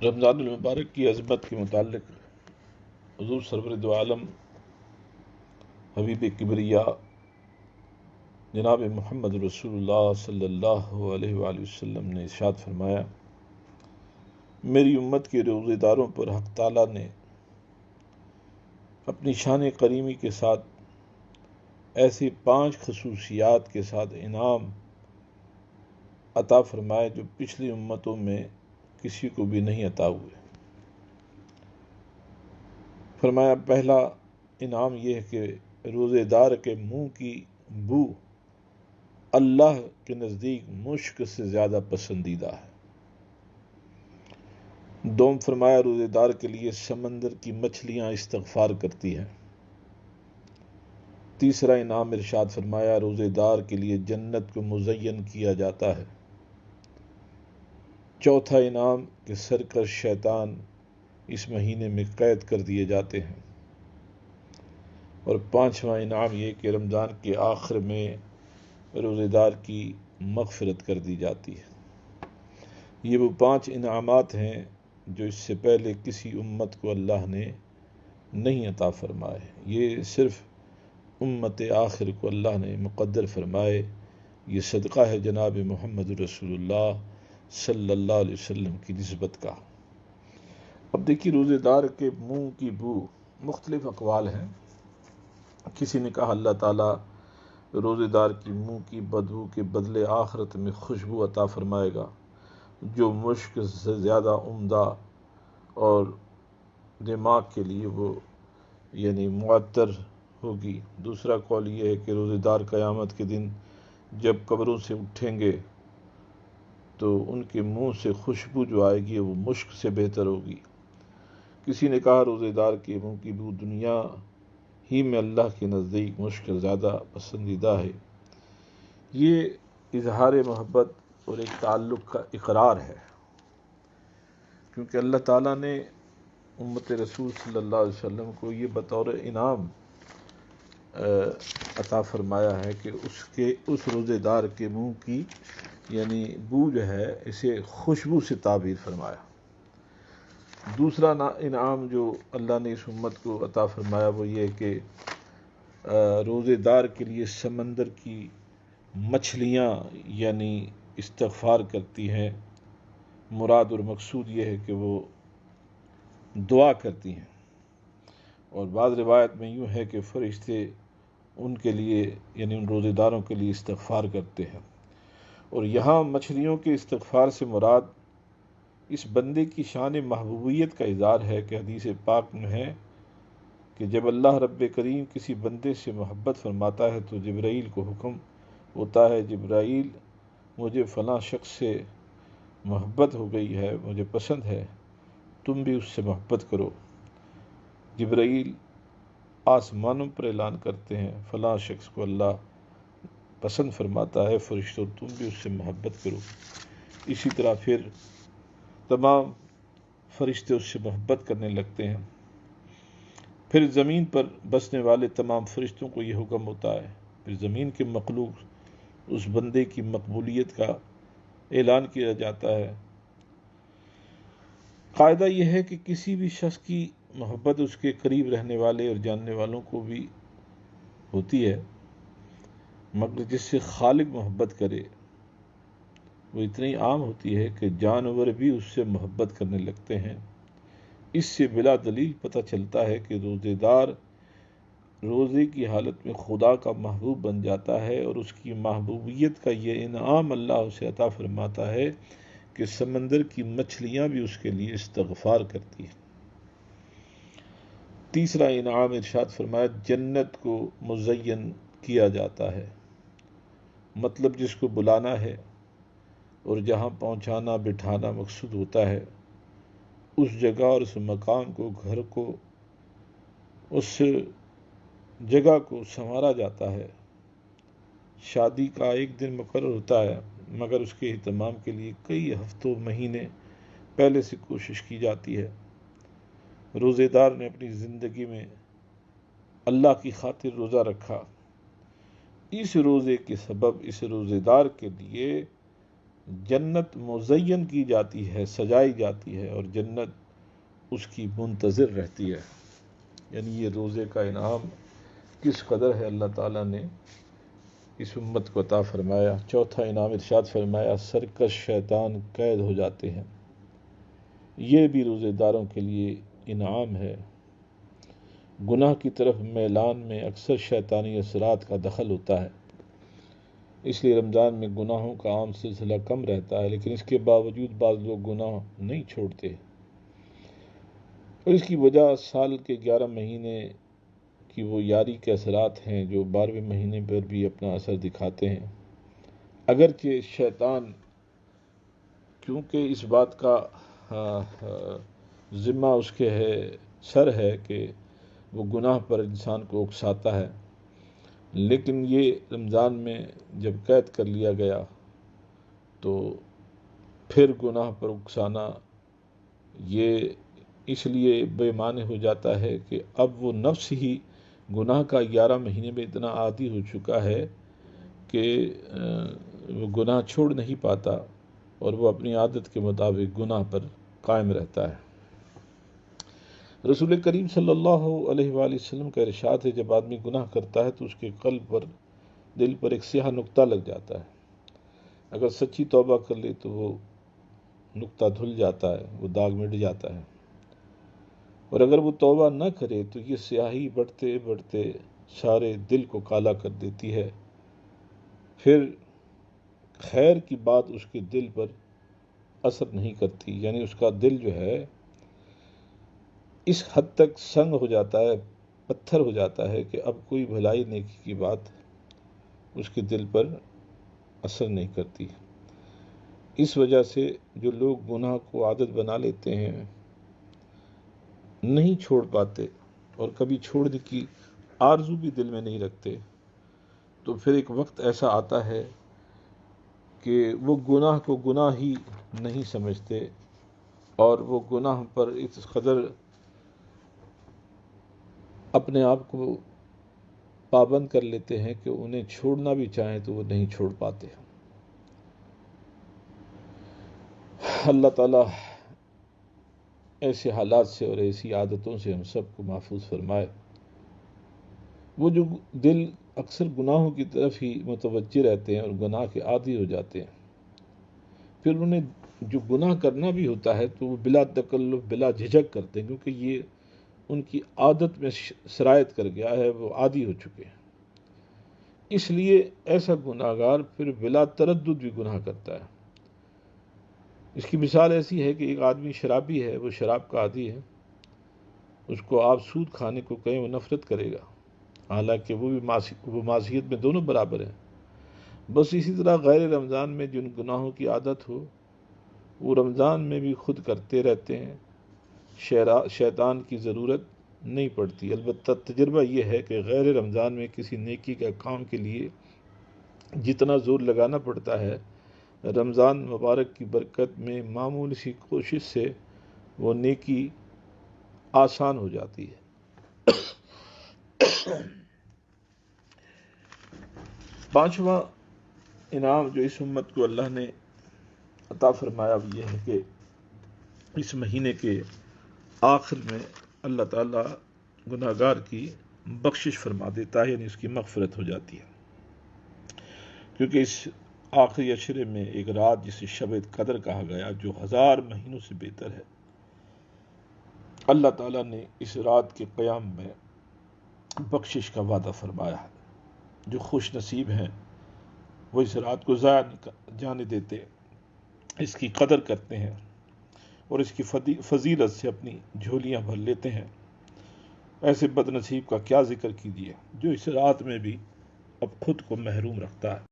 رمضان المبارک کی عظمت کے متعلق حضور سرور دو عالم حبیب کبریا جناب محمد رسول اللہ صلی اللہ علیہ وآلہ وسلم نے ارشاد فرمایا، میری امت کے روزے داروں پر حق تعالیٰ نے اپنی شان کریمی کے ساتھ ایسے 5 خصوصیات کے ساتھ انعام عطا فرمائے جو پچھلی امتوں میں کسی کو بھی نہیں عطا ہوئے۔ فرمایا پہلا انعام یہ ہے کہ روزے دار کے منہ کی بو اللہ کے نزدیک مشک سے زیادہ پسندیدہ ہے۔ دوم فرمایا روزے دار کے لیے سمندر کی مچھلیاں استغفار کرتی ہیں۔ تیسرا انعام ارشاد فرمایا روزے دار کے لیے جنت کو مزین کیا جاتا ہے۔ چوتھا انعام کہ سرکش شیطان اس مہینے میں قید کر دیے جاتے ہیں۔ اور 5واں انعام یہ کہ رمضان کے آخر میں روزے دار کی مغفرت کر دی جاتی ہے۔ یہ وہ 5 انعامات ہیں جو اس سے پہلے کسی امت کو اللہ نے نہیں عطا فرمائے۔ یہ صرف امت آخر کو اللہ نے مقدر فرمائے۔ یہ صدقہ ہے جناب محمد رسول اللہ صلی اللہ علیہ وسلم کی نسبت کا۔ اب دیکھیے روزے دار کے منہ کی بو مختلف اقوال ہیں۔ کسی نے کہا اللہ تعالیٰ روزے دار کی منہ کی بدبو کے بدلے آخرت میں خوشبو عطا فرمائے گا جو مشک سے زیادہ عمدہ اور دماغ کے لیے وہ معطر ہوگی۔ دوسرا قول یہ ہے کہ روزے دار قیامت کے دن جب قبروں سے اٹھیں گے تو ان کے منہ سے خوشبو جو آئے گی وہ مشک سے بہتر ہوگی۔ کسی نے کہا روزے دار کے منہ کی بو دنیا ہی میں اللہ کے نزدیک مشک زیادہ پسندیدہ ہے۔ یہ اظہار محبت اور ایک تعلق کا اقرار ہے، کیونکہ اللہ تعالیٰ نے امت رسول صلی اللہ علیہ وسلم کو یہ بطور انعام عطا فرمایا ہے کہ اس روزے دار کے منہ کی بو جو ہے اسے خوشبو سے تعبیر فرمایا۔ دوسرا انعام جو اللہ نے اس امت کو عطا فرمایا وہ یہ کہ روزے دار کے لیے سمندر کی مچھلیاں استغفار کرتی ہیں۔ مراد اور مقصود یہ ہے کہ وہ دعا کرتی ہیں، اور بعض روایت میں یوں ہے کہ فرشتے ان کے لیے ان روزے داروں کے لیے استغفار کرتے ہیں۔ اور یہاں مچھلیوں کے استغفار سے مراد اس بندے کی شان محبوبیت کا اظہار ہے کہ حدیث پاک میں ہے کہ جب اللہ رب کریم کسی بندے سے محبت فرماتا ہے تو جبرائیل کو حکم ہوتا ہے، جبرائیل مجھے فلاں شخص سے محبت ہو گئی ہے، مجھے پسند ہے، تم بھی اس سے محبت کرو۔ جبرائیل آسمانوں پر اعلان کرتے ہیں فلاں شخص کو اللہ پسند فرماتا ہے، فرشتوں تم بھی اس سے محبت کرو۔ اسی طرح پھر تمام فرشتے اس سے محبت کرنے لگتے ہیں۔ پھر زمین پر بسنے والے تمام فرشتوں کو یہ حکم ہوتا ہے، پھر زمین کے مخلوق اس بندے کی مقبولیت کا اعلان کیا جاتا ہے۔ قاعدہ یہ ہے کہ کسی بھی شخص کی محبت اس کے قریب رہنے والے اور جاننے والوں کو بھی ہوتی ہے، مگر جس سے خالق محبت کرے وہ اتنی عام ہوتی ہے کہ جانور بھی اس سے محبت کرنے لگتے ہیں۔ اس سے بلا دلیل پتہ چلتا ہے کہ روزے دار روزے کی حالت میں خدا کا محبوب بن جاتا ہے، اور اس کی محبوبیت کا یہ انعام اللہ اسے عطا فرماتا ہے کہ سمندر کی مچھلیاں بھی اس کے لیے استغفار کرتی ہیں۔ تیسرا انعام ارشاد فرمایا جنت کو مزین کیا جاتا ہے، مطلب جس کو بلانا ہے اور جہاں پہنچانا بٹھانا مقصود ہوتا ہے اس جگہ اور اس مقام کو، گھر کو، اس جگہ کو سنوارا جاتا ہے۔ شادی کا ایک دن مقرر ہوتا ہے، مگر اس کے اہتمام کے لیے کئی ہفتوں مہینے پہلے سے کوشش کی جاتی ہے۔ روزے دار نے اپنی زندگی میں اللہ کی خاطر روزہ رکھا، اس روزے کے سبب اس روزے دار کے لیے جنت مزین کی جاتی ہے، سجائی جاتی ہے، اور جنت اس کی منتظر رہتی ہے۔ یعنی یہ روزے کا انعام کس قدر ہے اللہ تعالیٰ نے اس امت کو عطا فرمایا۔ چوتھا انعام ارشاد فرمایا، سرکش شیطان قید ہو جاتے ہیں۔ یہ بھی روزے داروں کے لیے انعام ہے۔ گناہ کی طرف میلان میں اکثر شیطانی اثرات کا دخل ہوتا ہے، اس لیے رمضان میں گناہوں کا عام سلسلہ کم رہتا ہے، لیکن اس کے باوجود بعض لوگ گناہ نہیں چھوڑتے، اور اس کی وجہ سال کے 11 مہینے کی وہ یاری کے اثرات ہیں جو 12ویں مہینے پر بھی اپنا اثر دکھاتے ہیں۔ اگرچہ شیطان کیونکہ اس بات کا ذمہ اس کے سر ہے کہ وہ گناہ پر انسان کو اکساتا ہے، لیکن یہ رمضان میں جب قید کر لیا گیا تو پھر گناہ پر اکسانا یہ اس لیے بے معنی ہو جاتا ہے کہ اب وہ نفس ہی گناہ کا 11 مہینے میں اتنا عادی ہو چکا ہے کہ وہ گناہ چھوڑ نہیں پاتا، اور وہ اپنی عادت کے مطابق گناہ پر قائم رہتا ہے۔ رسول کریم صلی اللہ علیہ وآلہ وسلم کا ارشاد ہے، جب آدمی گناہ کرتا ہے تو اس کے قلب پر، دل پر ایک سیاہ نقطہ لگ جاتا ہے۔ اگر سچی توبہ کر لے تو وہ نقطہ دھل جاتا ہے، وہ داغ مٹ جاتا ہے، اور اگر وہ توبہ نہ کرے تو یہ سیاہی بڑھتے بڑھتے سارے دل کو کالا کر دیتی ہے، پھر خیر کی بات اس کے دل پر اثر نہیں کرتی، یعنی اس کا دل جو ہے اس حد تک سنگ ہو جاتا ہے، پتھر ہو جاتا ہے کہ اب کوئی بھلائی نیکی کی بات اس کے دل پر اثر نہیں کرتی۔ اس وجہ سے جو لوگ گناہ کو عادت بنا لیتے ہیں، نہیں چھوڑ پاتے، اور کبھی چھوڑنے کی آرزو بھی دل میں نہیں رکھتے، تو پھر ایک وقت ایسا آتا ہے کہ وہ گناہ کو گناہ ہی نہیں سمجھتے، اور وہ گناہ پر اس قدر اپنے آپ کو پابند کر لیتے ہیں کہ انہیں چھوڑنا بھی چاہیں تو وہ نہیں چھوڑ پاتے۔ اللہ تعالیٰ ایسے حالات سے اور ایسی عادتوں سے ہم سب کو محفوظ فرمائے۔ وہ جو دل اکثر گناہوں کی طرف ہی متوجہ رہتے ہیں اور گناہ کے عادی ہو جاتے ہیں، پھر انہیں جو گناہ کرنا بھی ہوتا ہے تو وہ بلا تکلف، بلا جھجک کرتے ہیں، کیونکہ یہ ان کی عادت میں سرایت کر گیا ہے، وہ عادی ہو چکے ہیں۔ اس لیے ایسا گناہ گار پھر بلا تردد بھی گناہ کرتا ہے۔ اس کی مثال ایسی ہے کہ ایک آدمی شرابی ہے، وہ شراب کا عادی ہے، اس کو آپ سود کھانے کو کہیں وہ نفرت کرے گا، حالانکہ وہ معصیت میں دونوں برابر ہیں۔ بس اسی طرح غیر رمضان میں جن گناہوں کی عادت ہو وہ رمضان میں بھی خود کرتے رہتے ہیں، شیطان کی ضرورت نہیں پڑتی۔ البتہ تجربہ یہ ہے کہ غیر رمضان میں کسی نیکی کا کام کے لیے جتنا زور لگانا پڑتا ہے، رمضان مبارک کی برکت میں معمولی سی کوشش سے وہ نیکی آسان ہو جاتی ہے۔ پانچواں انعام جو اس امت کو اللہ نے عطا فرمایا وہ یہ ہے کہ اس مہینے کے آخر میں اللہ تعالیٰ گناہ گار کی بخشش فرما دیتا ہے، یعنی اس کی مغفرت ہو جاتی ہے، کیونکہ اس آخری عشرے میں ایک رات جسے شب قدر کہا گیا جو 1000 مہینوں سے بہتر ہے، اللہ تعالیٰ نے اس رات کے قیام میں بخشش کا وعدہ فرمایا ہے۔ جو خوش نصیب ہیں وہ اس رات کو ضائع نہیں جانے دیتے، اس کی قدر کرتے ہیں اور اس کی فضیلت سے اپنی جھولیاں بھر لیتے ہیں۔ ایسے بد نصیب کا کیا ذکر کیجیے جو اس رات میں بھی اب خود کو محروم رکھتا ہے۔